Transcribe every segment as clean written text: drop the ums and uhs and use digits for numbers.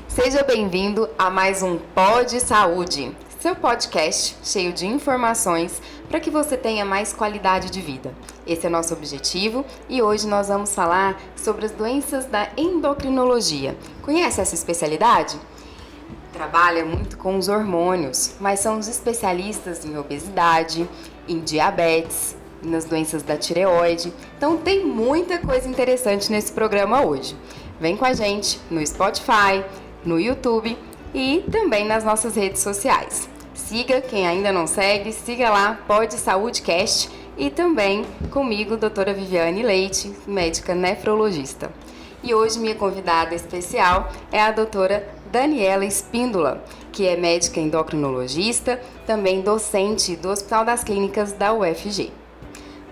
Seja bem-vindo a mais um Pod Saúde, seu podcast cheio de informações para que você tenha mais qualidade de vida. Esse é o nosso objetivo e hoje nós vamos falar sobre as doenças da endocrinologia. Conhece essa especialidade? Trabalha muito com os hormônios, mas são os especialistas em obesidade, em diabetes, nas doenças da tireoide. Então tem muita coisa interessante nesse programa hoje. Vem com a gente no Spotify, no YouTube e também nas nossas redes sociais. Siga, quem ainda não segue, siga lá, Pod Saúdecast e também comigo, doutora Viviane Leite, médica nefrologista. E hoje minha convidada especial é a doutora Daniela Espíndola, que é médica endocrinologista, também docente do Hospital das Clínicas da UFG.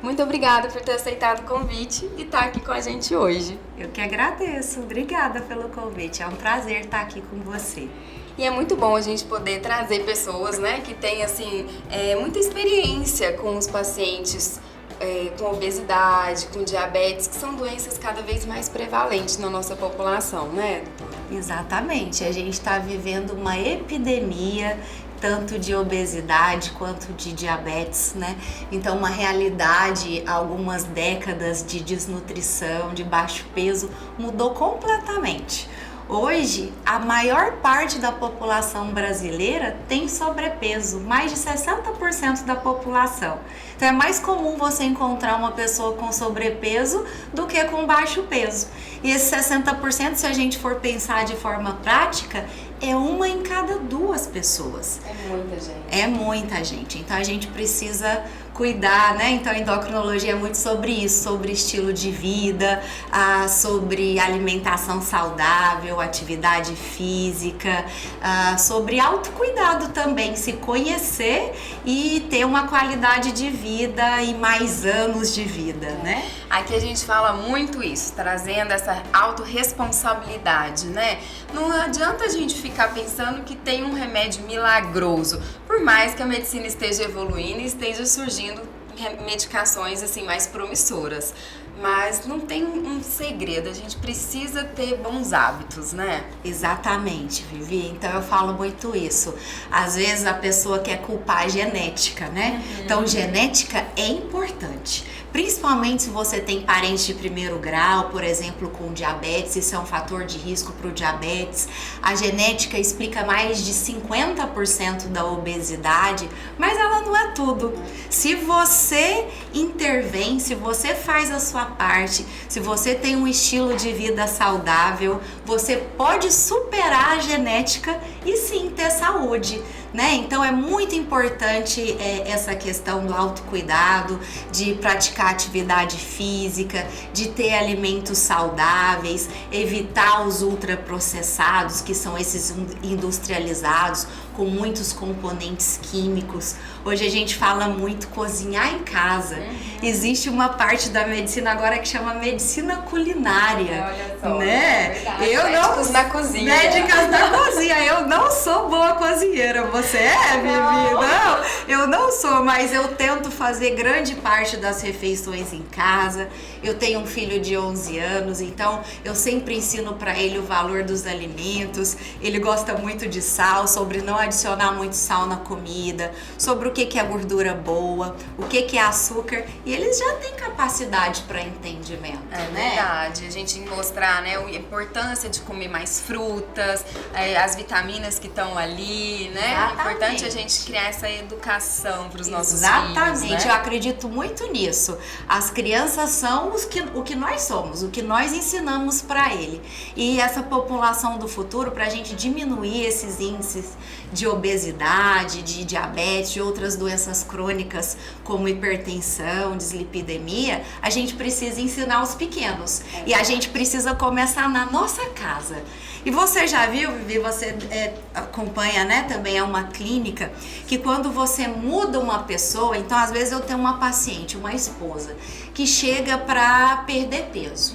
Muito obrigada por ter aceitado o convite e estar aqui com a gente hoje. Eu que agradeço, obrigada pelo convite, é um prazer estar aqui com você. E é muito bom a gente poder trazer pessoas, né, que têm assim, muita experiência com os pacientes com obesidade, com diabetes, que são doenças cada vez mais prevalentes na nossa população, né, doutora? Exatamente, a gente está vivendo uma epidemia tanto de obesidade quanto de diabetes, né? Então, uma realidade, algumas décadas de desnutrição, de baixo peso, mudou completamente. Hoje, a maior parte da população brasileira tem sobrepeso, mais de 60% da população. Então, é mais comum você encontrar uma pessoa com sobrepeso do que com baixo peso. E esse 60%, se a gente for pensar de forma prática, é uma em cada duas pessoas. É muita gente. É muita gente. Então, a gente precisa cuidar, né? Então, a endocrinologia é muito sobre isso, sobre estilo de vida, sobre alimentação saudável, atividade física, sobre autocuidado também, se conhecer e ter uma qualidade de vida e mais anos de vida, né? Aqui a gente fala muito isso, trazendo essa autorresponsabilidade, né? Não adianta a gente ficar pensando que tem um remédio milagroso, por mais que a medicina esteja evoluindo e esteja surgindo medicações assim mais promissoras, mas não tem um segredo, a gente precisa ter bons hábitos, né? Exatamente, Vivi, então eu falo muito isso. Às vezes a pessoa quer culpar a genética, né? Então genética é importante, principalmente se você tem parentes de primeiro grau, por exemplo, com diabetes, isso é um fator de risco para o diabetes. A genética explica mais de 50% da obesidade, mas ela não é tudo. Se você intervém, se você faz a sua parte, se você tem um estilo de vida saudável, você pode superar a genética e sim ter saúde, né? Então é muito importante essa questão do autocuidado, de praticar atividade física, de ter alimentos saudáveis, evitar os ultraprocessados, que são esses industrializados, com muitos componentes químicos. Hoje a gente fala muito cozinhar em casa. Existe uma parte da medicina agora que chama medicina culinária. Olha só, né? É verdade. Médicos na cozinha. Médicas na cozinha. Eu não sou boa cozinheira. Você é, Vivi? Não, eu não sou, mas eu tento fazer grande parte das refeições em casa. Eu tenho um filho de 11 anos, então eu sempre ensino para ele o valor dos alimentos. Ele gosta muito de sal, sobre não adicionar muito sal na comida, sobre o que é gordura boa, o que é açúcar, e eles já têm capacidade para entendimento, né? Verdade, a gente mostrar, né, a importância de comer mais frutas, as vitaminas que estão ali, né? Exatamente. É importante a gente criar essa educação para os nossos Exatamente, filhos, né? Eu acredito muito nisso. As crianças são o que nós somos, o que nós ensinamos para ele. E essa população do futuro, para a gente diminuir esses índices de obesidade, de diabetes, de outras doenças crônicas como hipertensão, dislipidemia, a gente precisa ensinar os pequenos. E a gente precisa começar na nossa casa. E você já viu, Vivi, você acompanha, né, também é uma clínica, que quando você muda uma pessoa, então às vezes eu tenho uma paciente, uma esposa, que chega para perder peso.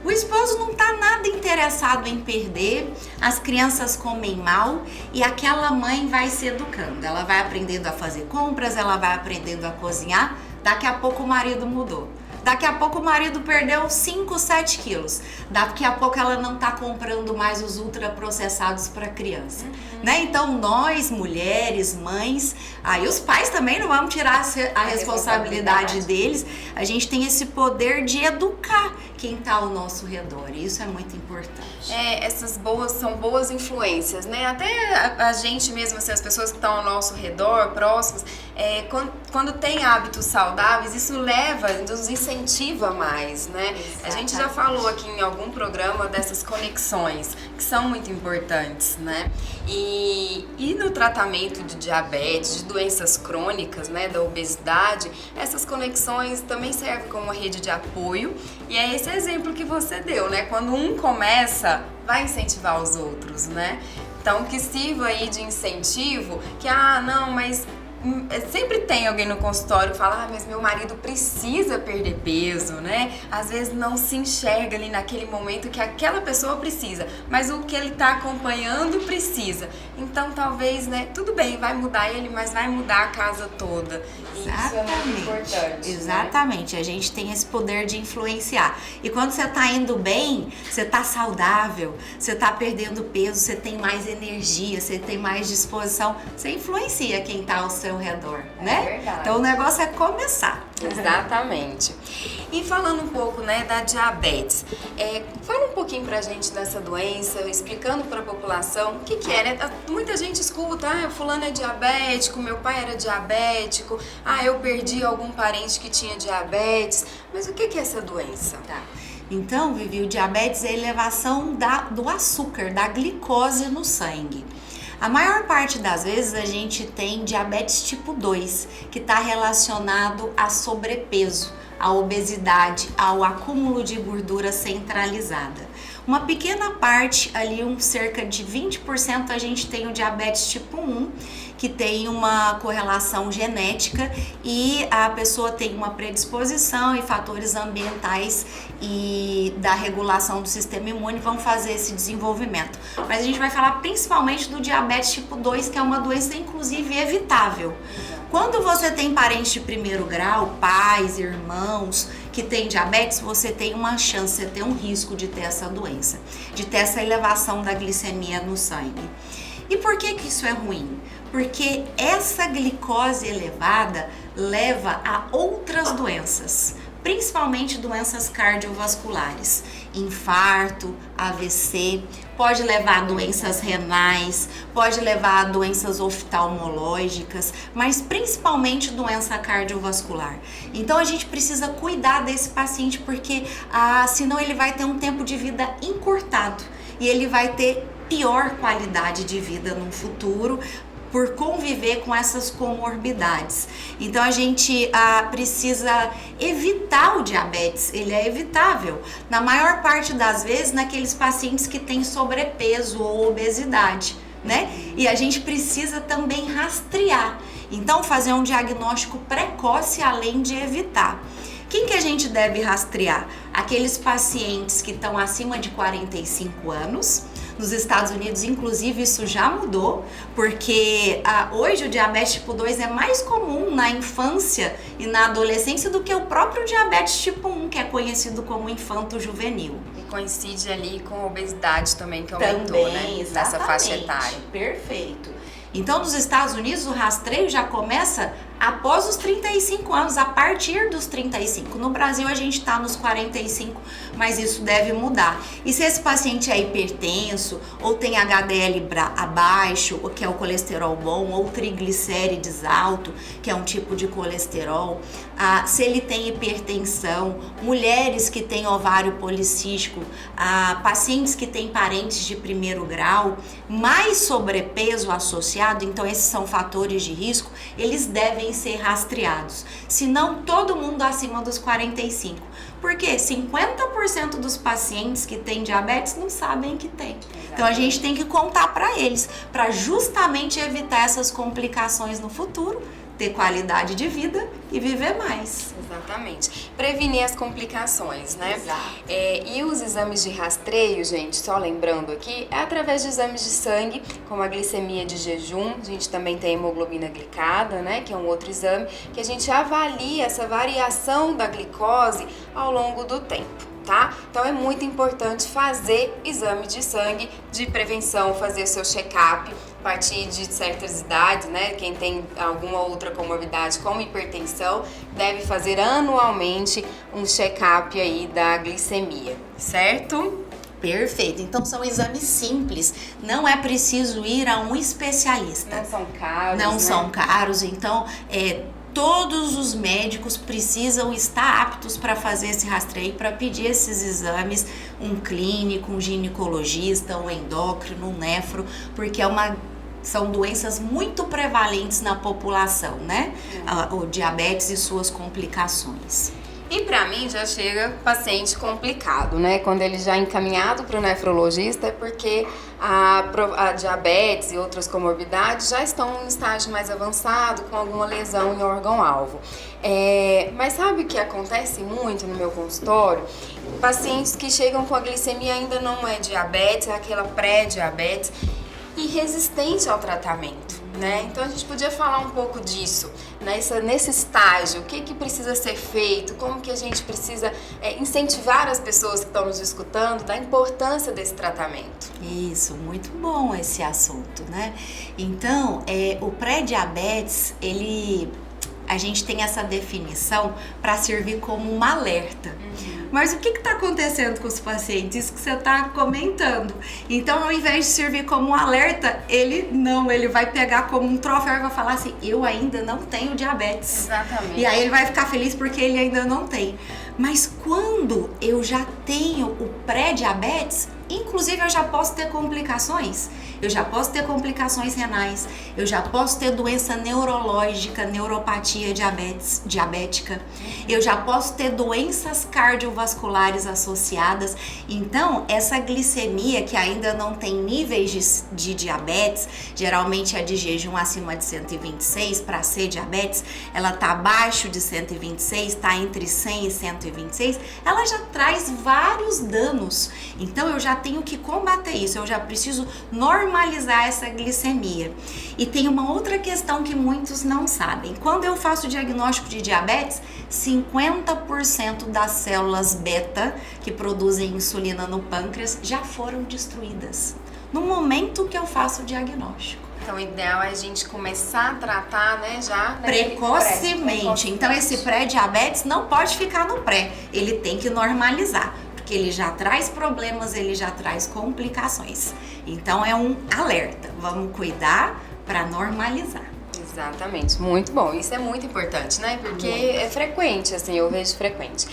O esposo não está nada interessado em perder, as crianças comem mal e aquela mãe vai se educando. Ela vai aprendendo a fazer compras, ela vai aprendendo a cozinhar Daqui a pouco o marido mudou. Daqui a pouco o marido perdeu 5, 7 quilos. Daqui a pouco ela não tá comprando mais os ultraprocessados para criança, né? Então nós, mulheres, mães, aí os pais também não vamos tirar a responsabilidade deles. A gente tem esse poder de educar quem tá ao nosso redor. E isso é muito importante. Essas são boas influências, né? Até a gente mesmo, assim, as pessoas que estão ao nosso redor, próximas, quando tem hábitos saudáveis, isso nos incentiva mais, né? Exatamente. A gente já falou aqui em algum programa dessas conexões, que são muito importantes, né? E no tratamento de diabetes, de doenças crônicas, né, da obesidade, essas conexões também servem como uma rede de apoio, e é esse exemplo que você deu, né? Quando um começa, vai incentivar os outros, né? Então, que sirva aí de incentivo, que, não, mas sempre tem alguém no consultório que fala, mas meu marido precisa perder peso, né? Às vezes não se enxerga ali naquele momento que aquela pessoa precisa, mas o que ele tá acompanhando precisa. Então talvez, né, tudo bem, vai mudar ele, mas vai mudar a casa toda. Exatamente. Isso é muito importante. Exatamente, né? A gente tem esse poder de influenciar. E quando você tá indo bem, você tá saudável, você tá perdendo peso, você tem mais energia, você tem mais disposição, você influencia quem tá ao seu redor, né? Verdade. Então o negócio é começar. Exatamente. E falando um pouco, né, da diabetes, fala um pouquinho pra gente dessa doença, explicando pra população o que é, né? Muita gente escuta, fulano é diabético, meu pai era diabético, eu perdi algum parente que tinha diabetes, mas o que é essa doença? Tá. Então, Vivi, o diabetes é a elevação do açúcar, da glicose no sangue. A maior parte das vezes a gente tem diabetes tipo 2, que está relacionado a sobrepeso, a obesidade, ao acúmulo de gordura centralizada. Uma pequena parte, ali cerca de 20%, a gente tem o diabetes tipo 1, que tem uma correlação genética e a pessoa tem uma predisposição e fatores ambientais e da regulação do sistema imune vão fazer esse desenvolvimento. Mas a gente vai falar principalmente do diabetes tipo 2, que é uma doença inclusive evitável. Quando você tem parentes de primeiro grau, pais, irmãos que têm diabetes, você tem uma chance, você tem um risco de ter essa doença, de ter essa elevação da glicemia no sangue. E por que isso é ruim? Porque essa glicose elevada leva a outras doenças, principalmente doenças cardiovasculares, infarto, AVC, pode levar a doenças renais, pode levar a doenças oftalmológicas, mas principalmente doença cardiovascular. Então a gente precisa cuidar desse paciente porque senão ele vai ter um tempo de vida encurtado e ele vai ter pior qualidade de vida no futuro por conviver com essas comorbidades. Então a gente precisa evitar o diabetes, ele é evitável. Na maior parte das vezes naqueles pacientes que têm sobrepeso ou obesidade, né? E a gente precisa também rastrear. Então fazer um diagnóstico precoce além de evitar. Quem que a gente deve rastrear? Aqueles pacientes que estão acima de 45 anos. Nos Estados Unidos, inclusive, isso já mudou, porque hoje o diabetes tipo 2 é mais comum na infância e na adolescência do que o próprio diabetes tipo 1, que é conhecido como infanto-juvenil. E coincide ali com a obesidade também, que aumentou, né? Nessa faixa etária. Perfeito. Então, nos Estados Unidos, o rastreio já começa após os 35 anos, a partir dos 35. No Brasil, a gente está nos 45, mas isso deve mudar. E se esse paciente é hipertenso, ou tem HDL abaixo, que é o colesterol bom, ou triglicérides alto, que é um tipo de colesterol, se ele tem hipertensão, mulheres que têm ovário policístico, pacientes que têm parentes de primeiro grau, mais sobrepeso associado, então esses são fatores de risco, eles devem ser rastreados. Se não, todo mundo acima dos 45. Porque 50% dos pacientes que têm diabetes não sabem que tem. Então a gente tem que contar para eles, para justamente evitar essas complicações no futuro, ter qualidade de vida e viver mais. Exatamente. Prevenir as complicações, né? Exato. E os exames de rastreio, gente, só lembrando aqui, é através de exames de sangue, como a glicemia de jejum, a gente também tem a hemoglobina glicada, né? Que é um outro exame, que a gente avalia essa variação da glicose ao longo do tempo. Tá? Então é muito importante fazer exame de sangue de prevenção, fazer seu check-up a partir de certas idades, né? Quem tem alguma outra comorbidade como hipertensão deve fazer anualmente um check-up aí da glicemia, certo? Perfeito. Então são exames simples, não é preciso ir a um especialista. Não são caros, Não né? são caros, então todos os médicos precisam estar aptos para fazer esse rastreio, para pedir esses exames, um clínico, um ginecologista, um endócrino, um nefro, porque são doenças muito prevalentes na população, né? O diabetes e suas complicações. E pra mim já chega paciente complicado, né? Quando ele já é encaminhado para o nefrologista é porque a diabetes e outras comorbidades já estão em estágio mais avançado, com alguma lesão em órgão-alvo. Mas sabe o que acontece muito no meu consultório? Pacientes que chegam com a glicemia ainda não é diabetes, é aquela pré-diabetes e resistente ao tratamento. Né? Então a gente podia falar um pouco disso, né? Nesse estágio, o que precisa ser feito, como que a gente precisa incentivar as pessoas que estão nos escutando da importância desse tratamento. Isso, muito bom esse assunto, né? Então, o pré-diabetes, a gente tem essa definição para servir como um alerta. Mas o que está acontecendo com os pacientes? Isso que você está comentando. Então, ao invés de servir como um alerta, ele vai pegar como um troféu e vai falar assim, eu ainda não tenho diabetes. Exatamente. E aí ele vai ficar feliz porque ele ainda não tem. Mas quando eu já tenho o pré-diabetes, inclusive eu já posso ter complicações. Eu já posso ter complicações renais, eu já posso ter doença neurológica, neuropatia diabética, eu já posso ter doenças cardiovasculares associadas. Então, essa glicemia que ainda não tem níveis de diabetes, geralmente é de jejum acima de 126 para ser diabetes, ela tá abaixo de 126, tá entre 100 e 126, ela já traz vários danos. Então, eu já tenho que combater isso, eu já preciso normalizar essa glicemia. E tem uma outra questão que muitos não sabem. Quando eu faço o diagnóstico de diabetes, 50% das células beta que produzem insulina no pâncreas já foram destruídas no momento que eu faço o diagnóstico. Então, o ideal é a gente começar a tratar, né, já precocemente. Então, esse pré-diabetes não pode ficar no pré, ele tem que normalizar. Ele já traz problemas, ele já traz complicações. Então é um alerta, vamos cuidar para normalizar. Exatamente, muito bom. Isso é muito importante, né? Porque é frequente, assim, eu vejo frequente.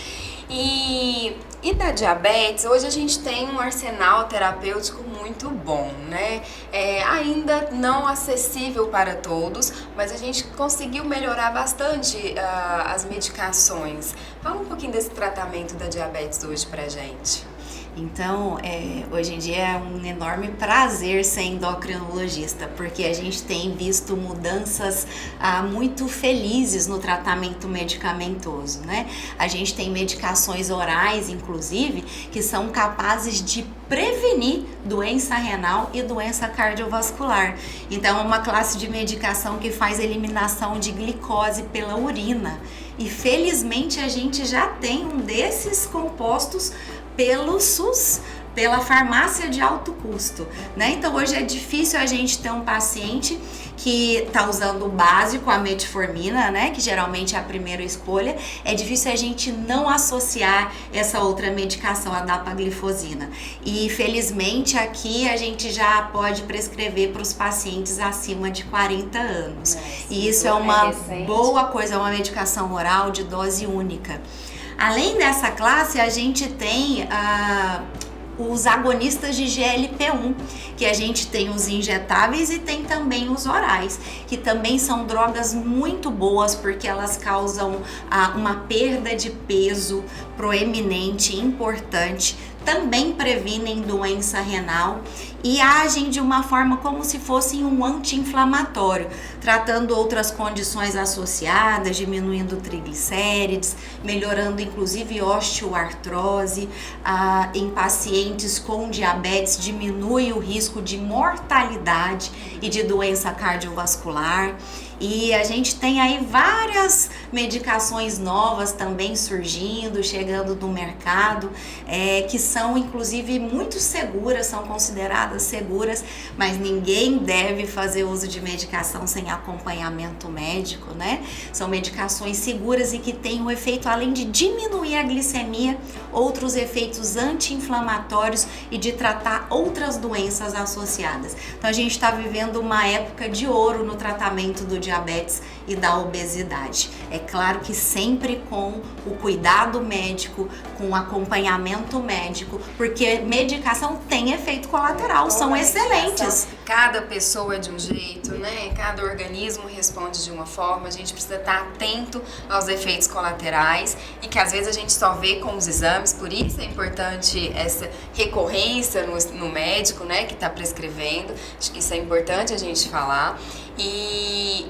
E da diabetes, hoje a gente tem um arsenal terapêutico muito bom, né? Ainda não acessível para todos, mas a gente conseguiu melhorar bastante as medicações. Fala um pouquinho desse tratamento da diabetes hoje pra gente. Então, hoje em dia é um enorme prazer ser endocrinologista, porque a gente tem visto mudanças muito felizes no tratamento medicamentoso, né? A gente tem medicações orais, inclusive, que são capazes de prevenir doença renal e doença cardiovascular. Então, é uma classe de medicação que faz eliminação de glicose pela urina. E felizmente a gente já tem um desses compostos pelo SUS, pela farmácia de alto custo, né? Então hoje é difícil a gente ter um paciente que está usando o básico, a metformina, né? Que geralmente é a primeira escolha. É difícil a gente não associar essa outra medicação, a dapaglifosina. E felizmente aqui a gente já pode prescrever para os pacientes acima de 40 anos. E isso é uma boa coisa, é uma medicação oral de dose única. Além dessa classe, a gente tem os agonistas de GLP-1, que a gente tem os injetáveis e tem também os orais, que também são drogas muito boas porque elas causam uma perda de peso proeminente, importante, também previnem doença renal e agem de uma forma como se fossem um anti-inflamatório, tratando outras condições associadas, diminuindo triglicérides, melhorando inclusive osteoartrose. Em pacientes com diabetes, diminui o risco de mortalidade e de doença cardiovascular. E a gente tem aí várias medicações novas também surgindo, chegando no mercado, que são inclusive muito seguras, são consideradas seguras, mas ninguém deve fazer uso de medicação sem acompanhamento médico, né? São medicações seguras e que têm o efeito, além de diminuir a glicemia, outros efeitos anti-inflamatórios e de tratar outras doenças associadas. Então a gente está vivendo uma época de ouro no tratamento do diabetes e da obesidade. É claro que sempre com o cuidado médico, com o acompanhamento médico, porque medicação tem efeito colateral, são excelentes. Cada pessoa é de um jeito, né? Cada organismo responde de uma forma. A gente precisa estar atento aos efeitos colaterais e que às vezes a gente só vê com os exames. Por isso é importante essa recorrência no médico, né? Que está prescrevendo. Acho que isso é importante a gente falar. E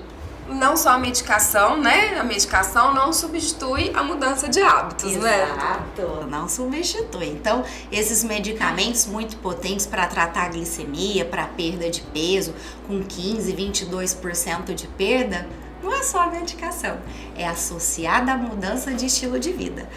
não só a medicação, né? A medicação não substitui a mudança de hábitos, né? Exato, não substitui. Então, esses medicamentos muito potentes para tratar a glicemia, para perda de peso, com 15, 22% de perda, não é só a medicação, é associada à mudança de estilo de vida,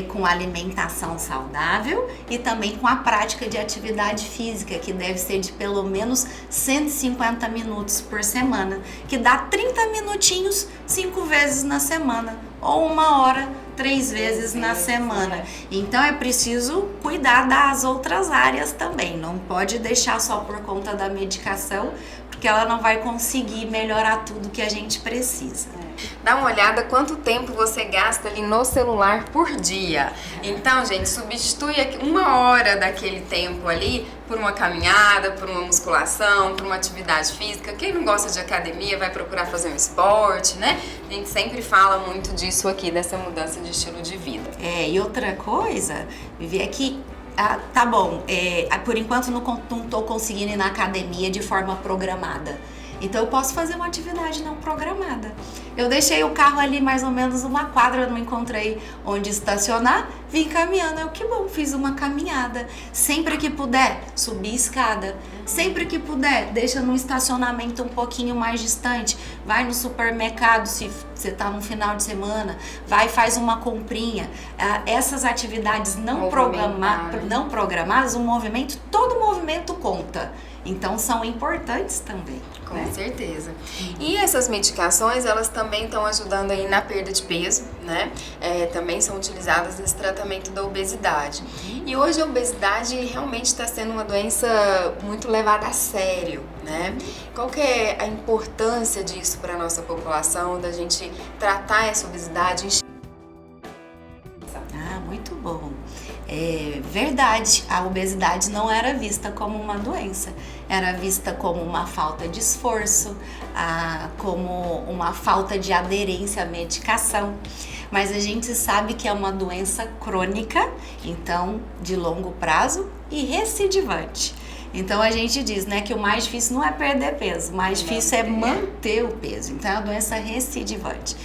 com alimentação saudável e também com a prática de atividade física, que deve ser de pelo menos 150 minutos por semana, que dá 30 minutinhos 5 vezes na semana, ou 1 hora 3 vezes na semana. Então é preciso cuidar das outras áreas também, não pode deixar só por conta da medicação, porque ela não vai conseguir melhorar tudo que a gente precisa. Dá uma olhada quanto tempo você gasta ali no celular por dia. Então, gente, substitui 1 hora daquele tempo ali por uma caminhada, por uma musculação, por uma atividade física. Quem não gosta de academia vai procurar fazer um esporte, né? A gente sempre fala muito disso aqui, dessa mudança de estilo de vida. E outra coisa, Vivi, é que tá bom, por enquanto não tô conseguindo ir na academia de forma programada. Então eu posso fazer uma atividade não programada. Eu deixei o carro ali mais ou menos 1 quadra, não encontrei onde estacionar, vim caminhando. Que bom, fiz uma caminhada. Sempre que puder, subir escada. Sempre que puder, deixa num estacionamento um pouquinho mais distante. Vai no supermercado, se você tá no final de semana, vai e faz uma comprinha. Essas atividades não programadas, todo movimento conta. Então são importantes também. Com certeza. E essas medicações, elas também estão ajudando aí na perda de peso, né? Também são utilizadas nesse tratamento da obesidade. E hoje a obesidade realmente está sendo uma doença muito levada a sério, né? Qual que é a importância disso para a nossa população, da gente tratar essa obesidade? Muito bom. É verdade, a obesidade não era vista como uma doença, era vista como uma falta de esforço, como uma falta de aderência à medicação. Mas a gente sabe que é uma doença crônica, então de longo prazo e recidivante. Então a gente diz, né, que o mais difícil não é perder peso, o mais difícil é manter o peso. Então é uma doença recidivante.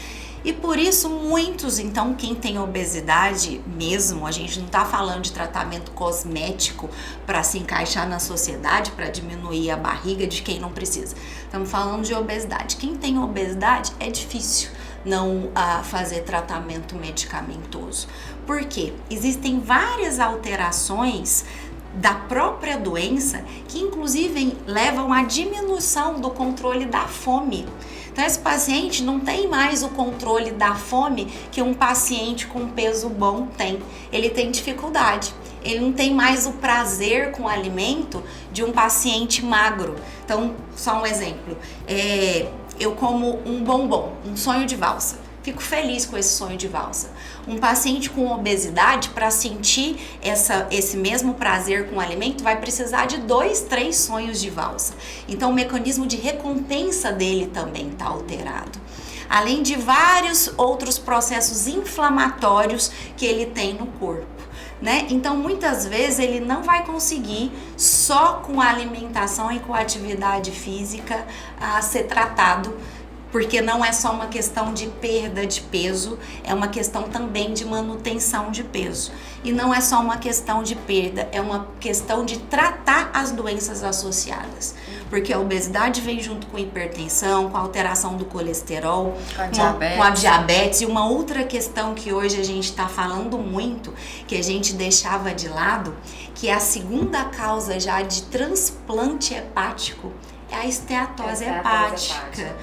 E por isso muitos, então quem tem obesidade mesmo, a gente não está falando de tratamento cosmético para se encaixar na sociedade, para diminuir a barriga de quem não precisa. Estamos falando de obesidade. Quem tem obesidade é difícil não fazer tratamento medicamentoso. Por quê? Existem várias alterações da própria doença que inclusive levam à diminuição do controle da fome. Então esse paciente não tem mais o controle da fome que um paciente com peso bom tem. Ele tem dificuldade. Ele não tem mais o prazer com o alimento de um paciente magro. Então, só um exemplo. Eu como um bombom, um sonho de valsa. Fico feliz com esse sonho de valsa. Um paciente com obesidade, para sentir esse mesmo prazer com o alimento, vai precisar de 2, 3 sonhos de valsa. Então, o mecanismo de recompensa dele também está alterado. Além de vários outros processos inflamatórios que ele tem no corpo. né? Então, muitas vezes ele não vai conseguir só com a alimentação e com a atividade física ser tratado, porque não é só uma questão de perda de peso, é uma questão também de manutenção de peso. E não é só uma questão de perda, é uma questão de tratar as doenças associadas. Porque a obesidade vem junto com hipertensão, com a alteração do colesterol, com a diabetes. E uma outra questão que hoje a gente está falando muito, que a gente deixava de lado, que é a segunda causa já de transplante hepático, é a esteatose hepática,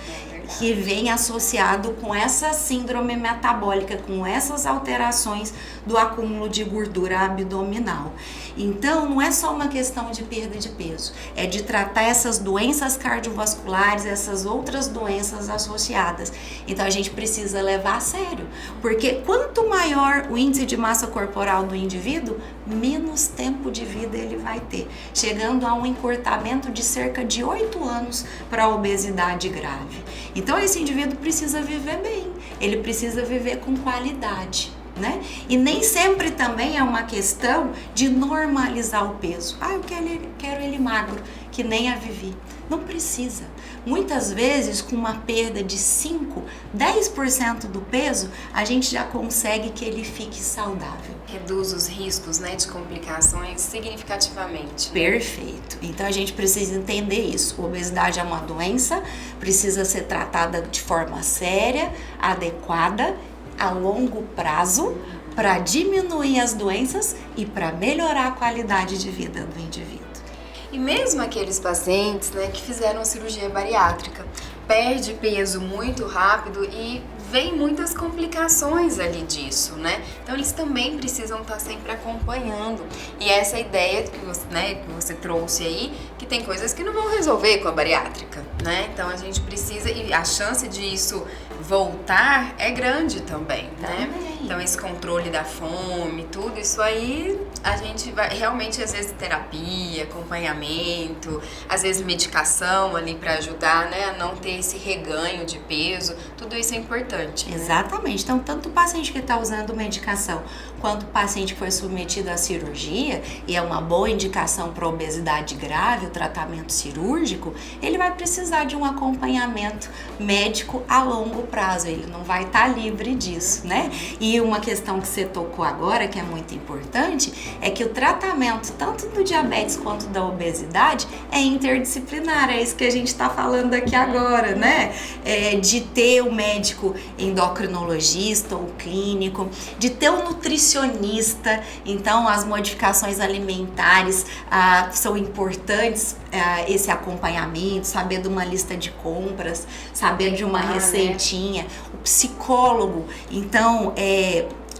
que vem associado com essa síndrome metabólica, com essas alterações do acúmulo de gordura abdominal. Então, não é só uma questão de perda de peso, é de tratar essas doenças cardiovasculares, essas outras doenças associadas. Então, a gente precisa levar a sério, porque quanto maior o índice de massa corporal do indivíduo, menos tempo de vida ele vai ter, chegando a um encurtamento de cerca de 8 anos para a obesidade grave. Então, esse indivíduo precisa viver bem, ele precisa viver com qualidade, né? E nem sempre também é uma questão de normalizar o peso. Eu quero ele magro, que nem a Vivi. Não precisa. Muitas vezes, com uma perda de 5, 10% do peso, a gente já consegue que ele fique saudável. Reduz os riscos, né, de complicações significativamente. Perfeito. Então, a gente precisa entender isso. A obesidade é uma doença, precisa ser tratada de forma séria, adequada, a longo prazo, para diminuir as doenças e para melhorar a qualidade de vida do indivíduo. E mesmo aqueles pacientes, né, que fizeram cirurgia bariátrica, perde peso muito rápido e vem muitas complicações ali disso, né? Então eles também precisam estar sempre acompanhando. E essa ideia que você trouxe aí, que tem coisas que não vão resolver com a bariátrica, né? Então a gente precisa, e a chance disso voltar é grande também, né? Então esse controle da fome, tudo isso aí, a gente vai realmente, às vezes, terapia, acompanhamento, às vezes medicação ali para ajudar, né, a não ter esse reganho de peso, tudo isso é importante. Né? Exatamente. Então, tanto o paciente que está usando medicação, quanto o paciente que foi submetido à cirurgia, e é uma boa indicação para obesidade grave, o tratamento cirúrgico, ele vai precisar de um acompanhamento médico a longo prazo, ele não vai estar livre disso, né? E uma questão que você tocou agora, que é muito importante, é que o tratamento tanto do diabetes quanto da obesidade é interdisciplinar, é isso que a gente está falando aqui agora, né? De ter o médico endocrinologista ou clínico, de ter o nutricionista. Então as modificações alimentares são importantes, esse acompanhamento, saber de uma lista de compras, saber de uma receitinha, o psicólogo. Então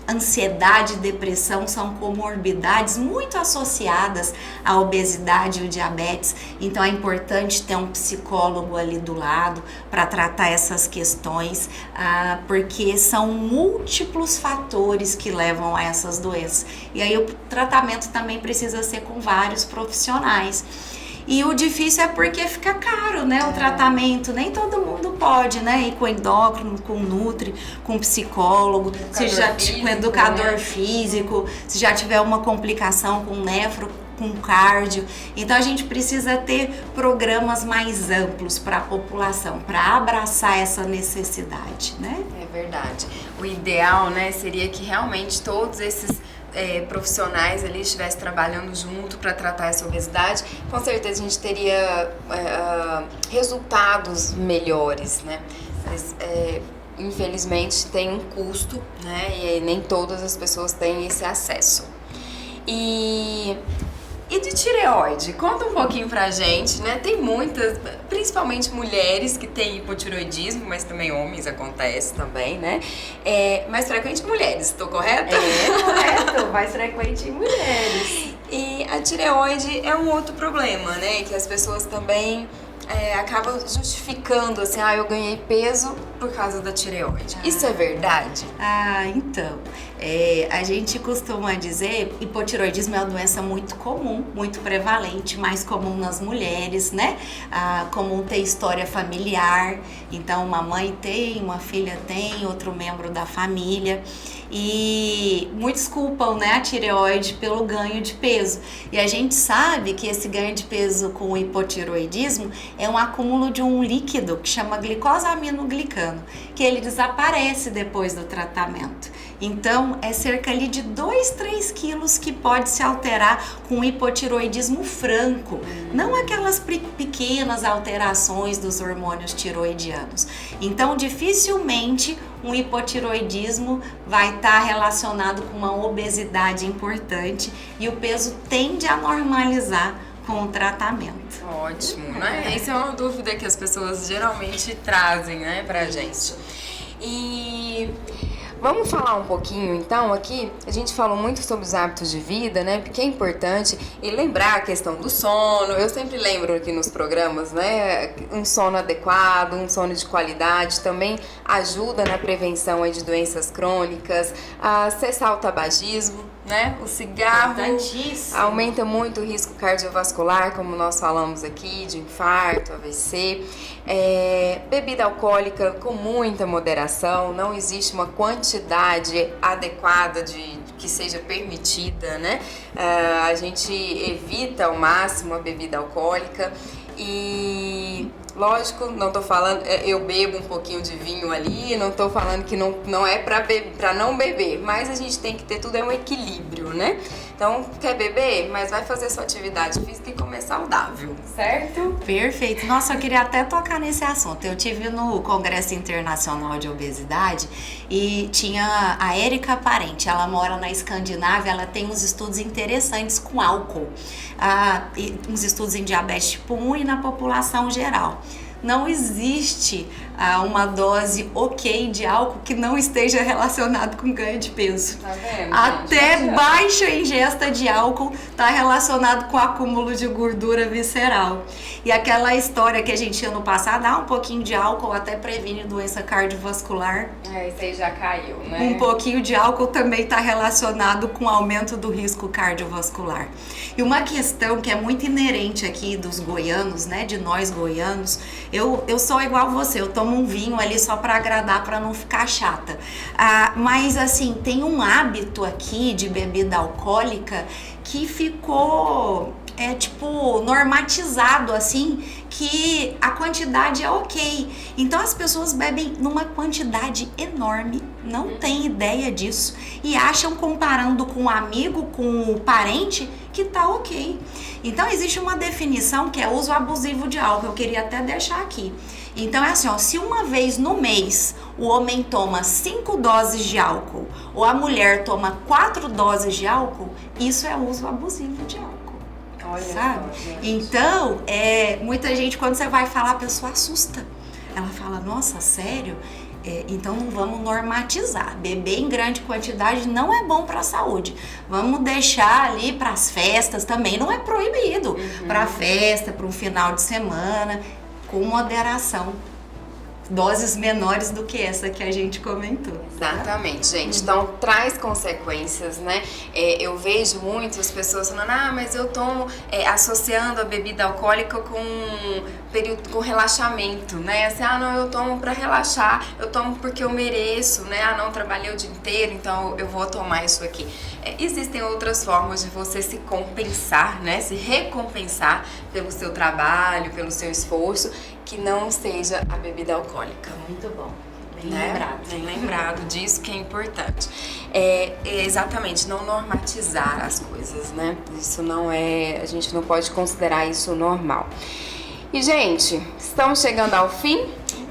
ansiedade e depressão são comorbidades muito associadas à obesidade e ao diabetes, então é importante ter um psicólogo ali do lado para tratar essas questões, porque são múltiplos fatores que levam a essas doenças. E aí o tratamento também precisa ser com vários profissionais. E o difícil é porque fica caro, né, o tratamento. Nem todo mundo pode, né, ir com endócrino, com nutri, com psicólogo, com educador físico, se já tiver uma complicação com nefro, com cardio. Então a gente precisa ter programas mais amplos para a população, para abraçar essa necessidade, né? É verdade. O ideal, né, seria que realmente todos esses profissionais ali estivessem trabalhando junto para tratar essa obesidade. Com certeza a gente teria resultados melhores, né? Mas, infelizmente tem um custo, né? E nem todas as pessoas têm esse acesso. E de tireoide? Conta um pouquinho pra gente, né? Tem muitas, principalmente mulheres que têm hipotireoidismo, mas também homens acontece também, né? Mais frequente mulheres, tô correta? Correto, mais frequente em mulheres. E a tireoide é um outro problema, né? Que as pessoas também acabam justificando assim, eu ganhei peso por causa da tireoide. Isso é verdade? Então, a gente costuma dizer, hipotireoidismo é uma doença muito comum, muito prevalente, mais comum nas mulheres, né? Comum ter história familiar, então uma mãe tem, uma filha tem, outro membro da família. E muitos culpam, né, a tireoide pelo ganho de peso. E a gente sabe que esse ganho de peso com o hipotireoidismo é um acúmulo de um líquido que chama glicosaminoglicano, que ele desaparece depois do tratamento. Então, é cerca ali de 2-3 quilos que pode se alterar com o hipotireoidismo franco, não aquelas pequenas alterações dos hormônios tiroidianos. Então, dificilmente um hipotireoidismo vai estar relacionado com uma obesidade importante e o peso tende a normalizar com o tratamento. Ótimo, né? Essa é uma dúvida que as pessoas geralmente trazem, né, pra gente. E vamos falar um pouquinho, então, aqui, a gente falou muito sobre os hábitos de vida, né, porque é importante e lembrar a questão do sono. Eu sempre lembro aqui nos programas, né, um sono adequado, um sono de qualidade também ajuda na prevenção aí de doenças crônicas, a cessar o tabagismo, né, o cigarro aumenta muito o risco cardiovascular, como nós falamos aqui, de infarto, AVC. Bebida alcoólica com muita moderação, não existe uma quantidade adequada que seja permitida, né? A gente evita ao máximo a bebida alcoólica e, lógico, não tô falando, eu bebo um pouquinho de vinho ali, não tô falando que não é pra não beber, mas a gente tem que ter tudo, é um equilíbrio, né? Então, quer beber? Mas vai fazer sua atividade física e comer saudável, certo? Perfeito. Nossa, eu queria até tocar nesse assunto. Eu tive no Congresso Internacional de Obesidade e tinha a Érica Parente. Ela mora na Escandinávia, ela tem uns estudos interessantes com álcool. Uns estudos em diabetes tipo 1 e na população geral. Não existe uma dose ok de álcool que não esteja relacionado com ganho de peso. Tá vendo, Até gente? baixa ingesta de álcool está relacionado com acúmulo de gordura visceral. E aquela história que a gente tinha no passado, um pouquinho de álcool até previne doença cardiovascular. Isso aí já caiu, né? Um pouquinho de álcool também está relacionado com aumento do risco cardiovascular. E uma questão que é muito inerente aqui dos goianos, né, de nós goianos, eu sou igual você, eu tomo um vinho ali só para agradar, para não ficar chata. Mas assim, tem um hábito aqui de bebida alcoólica que ficou normatizado assim, que a quantidade é ok. Então as pessoas bebem numa quantidade enorme, não tem ideia disso e acham, comparando com um amigo, com o parente, que tá ok. Então existe uma definição que é uso abusivo de álcool, eu queria até deixar aqui. Então é assim, se uma vez no mês o homem toma 5 doses de álcool ou a mulher toma 4 doses de álcool, isso é uso abusivo de álcool. Olha, sabe? Então, muita gente, quando você vai falar, a pessoa assusta. Ela fala, nossa, sério? Então não vamos normatizar. Beber em grande quantidade não é bom para a saúde. Vamos deixar ali para as festas também, não é proibido. Para festa, para um final de semana, com moderação. Doses menores do que essa que a gente comentou. Exatamente, gente. Então, traz consequências, né? Eu vejo muitas pessoas falando, mas eu tomo, associando a bebida alcoólica com relaxamento, né? Assim, não, eu tomo pra relaxar, eu tomo porque eu mereço, né? Não, trabalhei o dia inteiro, então eu vou tomar isso aqui. Existem outras formas de você se compensar, né? Se recompensar pelo seu trabalho, pelo seu esforço, que não seja a bebida alcoólica. Muito bom. Bem né? lembrado. Bem lembrado disso, que é importante. Exatamente, não normatizar as coisas, né? Isso não é... A gente não pode considerar isso normal. E, gente, estamos chegando ao fim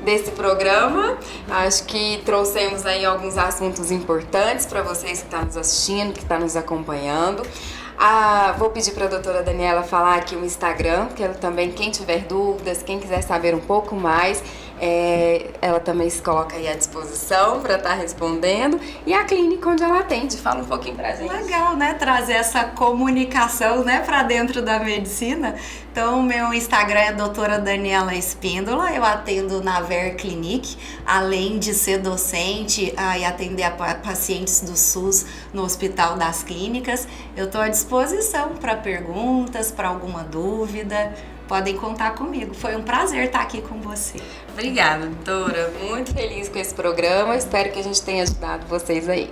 desse programa. Acho que trouxemos aí alguns assuntos importantes para vocês que estão nos assistindo, que estão nos acompanhando. Vou pedir para a doutora Daniela falar aqui o Instagram, que ela também, quem tiver dúvidas, quem quiser saber um pouco mais, ela também se coloca aí à disposição para estar respondendo. E a clínica onde ela atende, fala um pouquinho pra gente. Legal, né? Trazer essa comunicação, né, para dentro da medicina. Então, meu Instagram é doutora Daniela Espíndola, eu atendo na Ver Clinic, além de ser docente e atender a pacientes do SUS no Hospital das Clínicas. Eu estou à disposição para perguntas, para alguma dúvida. Podem contar comigo. Foi um prazer estar aqui com você. Obrigada, doutora. Muito feliz com esse programa. Espero que a gente tenha ajudado vocês aí.